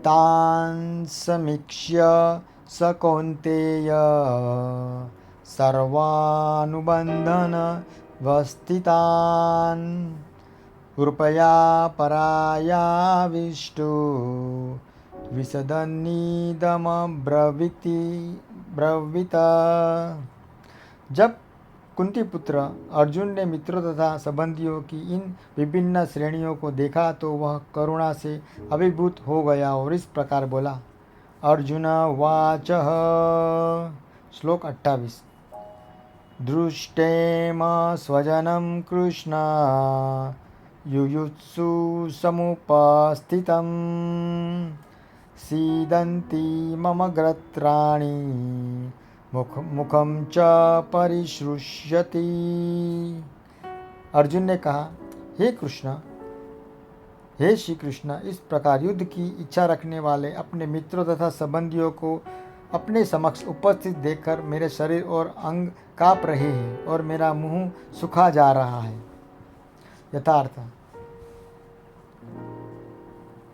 तान् समीक्ष्य स कौन्तेय सर्वानुबन्धनवस्थितान् कृपया परायाविष्टो ब्रवीत। जब कुंती पुत्र अर्जुन ने मित्रों तथा संबंधियों की इन विभिन्न श्रेणियों को देखा तो वह करुणा से अभिभूत हो गया और इस प्रकार बोला। अर्जुन वाच। श्लोक 28। दृष्टेम स्वजनं कृष्ण युयुत्सु समुपस्थितं सीदन्ति मम ग्रत्राणि मुखम च परिश्रुष्यति। अर्जुन ने कहा, हे कृष्ण, हे श्री कृष्ण, इस प्रकार युद्ध की इच्छा रखने वाले अपने मित्रों तथा संबंधियों को अपने समक्ष उपस्थित देखकर मेरे शरीर और अंग काँप रहे हैं और मेरा मुंह सूखा जा रहा है।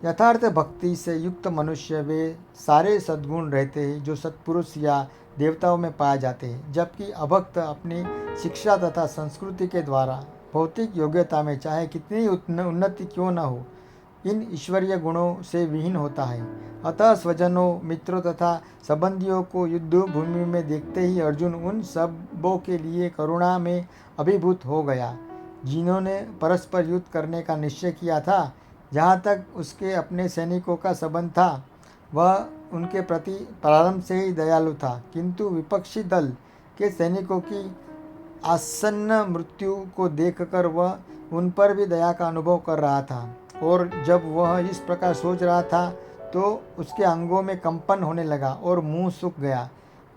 यथार्थ भक्ति से युक्त मनुष्य वे सारे सद्गुण रहते हैं जो सत्पुरुष या देवताओं में पाए जाते हैं, जबकि अभक्त अपनी शिक्षा तथा संस्कृति के द्वारा भौतिक योग्यता में चाहे कितनी उन्नति क्यों न हो, इन ईश्वरीय गुणों से विहीन होता है। अतः स्वजनों, मित्रों तथा संबंधियों को युद्ध भूमि में देखते ही अर्जुन उन सबों के लिए करुणा में अभिभूत हो गया जिन्होंने परस्पर युद्ध करने का निश्चय किया था। जहाँ तक उसके अपने सैनिकों का संबंध था, वह उनके प्रति प्रारंभ से ही दयालु था, किंतु विपक्षी दल के सैनिकों की आसन्न मृत्यु को देखकर वह उन पर भी दया का अनुभव कर रहा था। और जब वह इस प्रकार सोच रहा था तो उसके अंगों में कंपन होने लगा और मुंह सूख गया।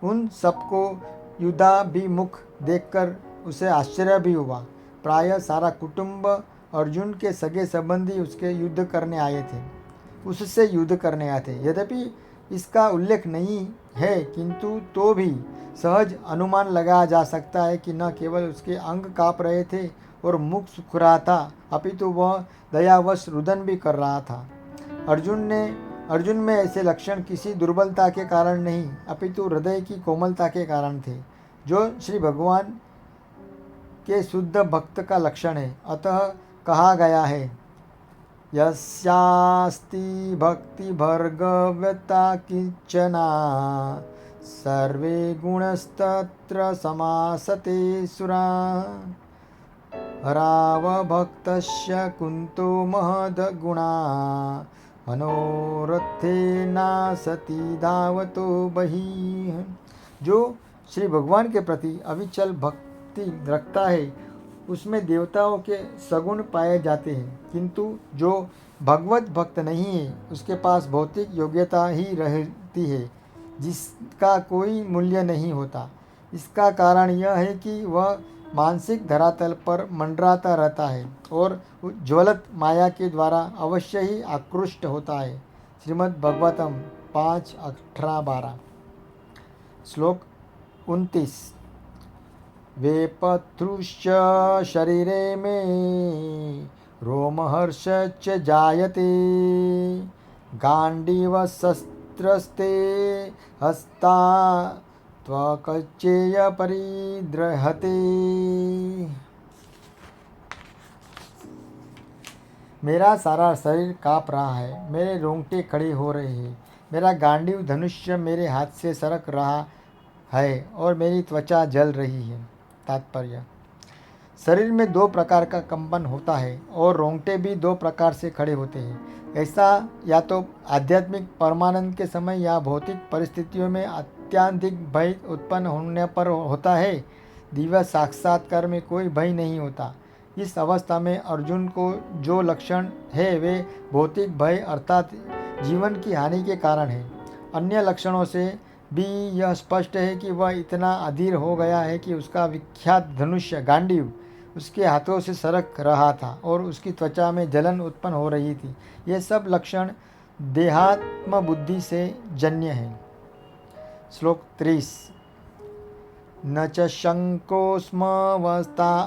उन सबको युद्धाभिमुख देखकर उसे आश्चर्य भी हुआ। प्रायः सारा कुटुंब अर्जुन के सगे संबंधी उससे युद्ध करने आए थे। यद्यपि इसका उल्लेख नहीं है, किंतु तो भी सहज अनुमान लगाया जा सकता है कि न केवल उसके अंग काँप रहे थे और मुख सूख रहा था, अपितु वह दयावश रुदन भी कर रहा था। अर्जुन में ऐसे लक्षण किसी दुर्बलता के कारण नहीं, अपितु हृदय की कोमलता के कारण थे, जो श्री भगवान के शुद्ध भक्त का लक्षण है। अतः कहा गया है, यस्यास्ति भक्ति भर्गव्यता किंचना सर्वे गुणस्तत्र समासते सुरा हरावभक्तस्य कुंतो महद्गुणा मनोरथेना सती धावतो बहिः। जो श्री भगवान के प्रति अविचल भक्ति रखता है उसमें देवताओं के सगुण पाए जाते हैं, किंतु जो भगवत भक्त नहीं है उसके पास भौतिक योग्यता ही रहती है जिसका कोई मूल्य नहीं होता। इसका कारण यह है कि वह मानसिक धरातल पर मंडराता रहता है और ज्वलत माया के द्वारा अवश्य ही आकृष्ट होता है। श्रीमद् भागवतम 5:18-12। श्लोक 29। वेपथुश्च शरीरे में रोमहर्षश्च जायते गाण्डीवशस्त्रस्ते हस्ता त्वकच्चेय परिदृहते। मेरा सारा शरीर काँप रहा है, मेरे रोंगटे खड़े हो रहे हैं, मेरा गांडीव धनुष्य मेरे हाथ से सरक रहा है और मेरी त्वचा जल रही है। तात्पर्य: शरीर में दो प्रकार का कंपन होता है और रोंगटे भी दो प्रकार से खड़े होते हैं। ऐसा या तो आध्यात्मिक परमानंद के समय या भौतिक परिस्थितियों में अत्यधिक भय उत्पन्न होने पर होता है। दिव्य साक्षात्कार में कोई भय नहीं होता। इस अवस्था में अर्जुन को जो लक्षण है वे भौतिक भय अर्थात जीवन की हानि के कारण है। अन्य लक्षणों से भी यह स्पष्ट है कि वह इतना अधीर हो गया है कि उसका विख्यात धनुष्य गांडीव उसके हाथों से सरक रहा था और उसकी त्वचा में जलन उत्पन्न हो रही थी। ये सब लक्षण देहात्म बुद्धि से जन्य है। श्लोक 30। न च शंकोस्म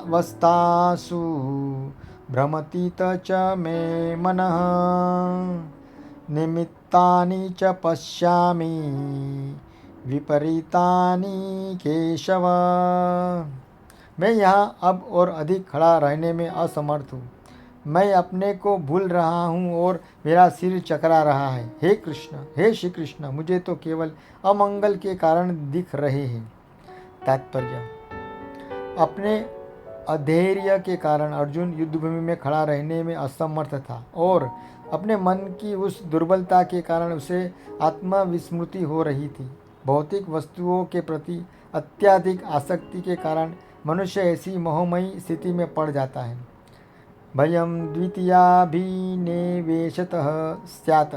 वस्तासु भ्रमतीत च मे मनः निमित्तानि भूतानि च पश्यामि विपरीतानि केशव। मैं यहाँ अब और अधिक खड़ा रहने में असमर्थ हूँ। मैं अपने को भूल रहा हूँ और मेरा सिर चकरा रहा है। हे कृष्ण, हे श्री कृष्ण, मुझे तो केवल अमंगल के कारण दिख रहे हैं। तात्पर्य: अपने अधैर्य के कारण अर्जुन युद्धभूमि में खड़ा रहने में असमर्थ था और अपने मन की उस दुर्बलता के कारण उसे आत्मविस्मृति हो रही थी। भौतिक वस्तुओं के प्रति अत्यधिक आसक्ति के कारण मनुष्य ऐसी मोहमयी स्थिति में पड़ जाता है। भयम द्वितीयाभिनिवेशतः स्यात्।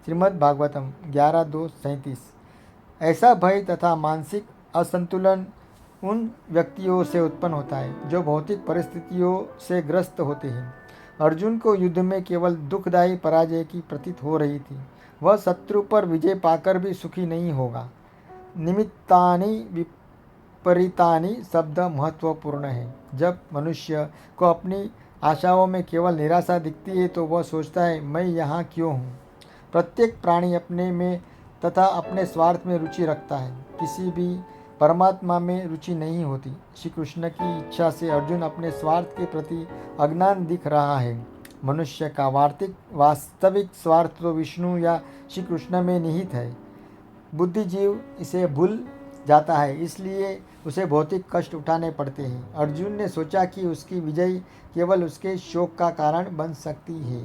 श्रीमद्भागवतम 11:2-37। ऐसा भय तथा मानसिक असंतुलन उन व्यक्तियों से उत्पन्न होता है जो भौतिक परिस्थितियों से ग्रस्त होते हैं। अर्जुन को युद्ध में केवल दुखदायी पराजय की प्रतीत हो रही थी। वह शत्रु पर विजय पाकर भी सुखी नहीं होगा। निमित्तानि विपरीतानि शब्द महत्वपूर्ण है। जब मनुष्य को अपनी आशाओं में केवल निराशा दिखती है तो वह सोचता है, मैं यहाँ क्यों हूँ। प्रत्येक प्राणी अपने में तथा अपने स्वार्थ में रुचि रखता है, किसी भी परमात्मा में रुचि नहीं होती। श्री कृष्ण की इच्छा से अर्जुन अपने स्वार्थ के प्रति अज्ञान दिख रहा है। मनुष्य का वास्तविक स्वार्थ तो विष्णु या श्री कृष्ण में निहित है। बुद्धिजीव इसे भूल जाता है, इसलिए उसे भौतिक कष्ट उठाने पड़ते हैं। अर्जुन ने सोचा कि उसकी विजय केवल उसके शोक का कारण बन सकती है।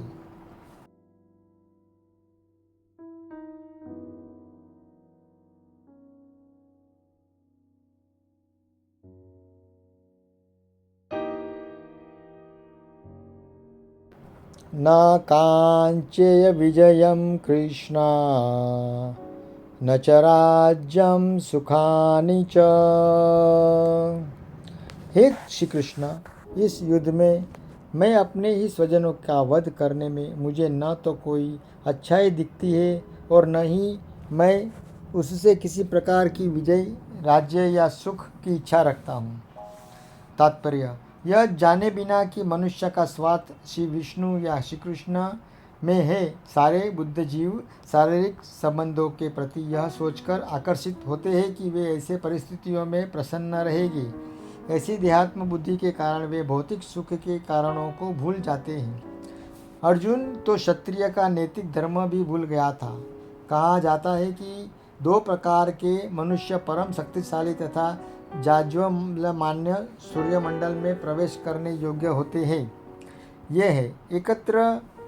न कांचेय विजयं कृष्ण न च राज्यं सुखानि च। हे श्री कृष्ण, इस युद्ध में मैं अपने ही स्वजनों का वध करने में मुझे न तो कोई अच्छाई दिखती है और न ही मैं उससे किसी प्रकार की विजय, राज्य या सुख की इच्छा रखता हूँ। तात्पर्य: यह जाने बिना कि मनुष्य का स्वार्थ श्री विष्णु या श्री कृष्ण में है, सारे बुद्ध जीव शारीरिक संबंधों के प्रति यह सोचकर आकर्षित होते हैं कि वे ऐसे परिस्थितियों में प्रसन्न रहेंगे। ऐसी देहात्म बुद्धि के कारण वे भौतिक सुख के कारणों को भूल जाते हैं। अर्जुन तो क्षत्रिय का नैतिक धर्म भी भूल गया था। कहा जाता है कि 2 प्रकार के मनुष्य परम शक्तिशाली तथा जाज्वल्यमान सूर्यमंडल में प्रवेश करने योग्य होते हैं। ये है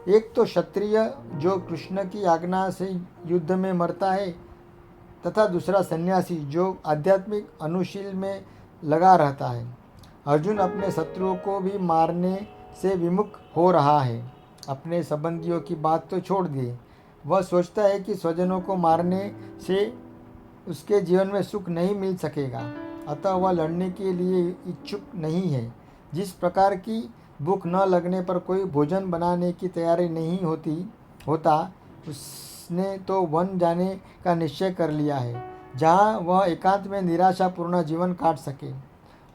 एक तो क्षत्रिय जो कृष्ण की आज्ञा से युद्ध में मरता है तथा दूसरा सन्यासी जो आध्यात्मिक अनुशील में लगा रहता है। अर्जुन अपने शत्रुओं को भी मारने से विमुख हो रहा है। अपने संबंधियों की बात तो छोड़ दिए, वह सोचता है कि स्वजनों को मारने से उसके जीवन में सुख नहीं मिल सकेगा, अतः वह लड़ने के लिए इच्छुक नहीं है। जिस प्रकार की भूख न लगने पर कोई भोजन बनाने की तैयारी नहीं होता, उसने तो वन जाने का निश्चय कर लिया है, जहाँ वह एकांत में निराशापूर्ण जीवन काट सके।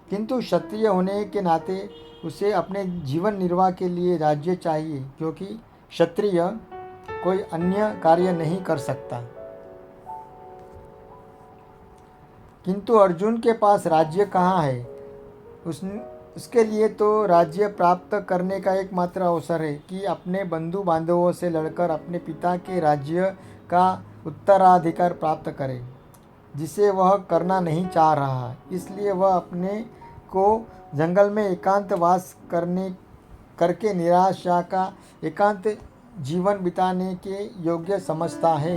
किंतु क्षत्रिय होने के नाते उसे अपने जीवन निर्वाह के लिए राज्य चाहिए, क्योंकि क्षत्रिय कोई अन्य कार्य नहीं कर सकता। किंतु अर्जुन के पास राज्य कहाँ है? उसके लिए तो राज्य प्राप्त करने का एकमात्र अवसर है कि अपने बंधु बांधवों से लड़कर अपने पिता के राज्य का उत्तराधिकार प्राप्त करे, जिसे वह करना नहीं चाह रहा। इसलिए वह अपने को जंगल में एकांत वास करके निराशा का एकांत जीवन बिताने के योग्य समझता है।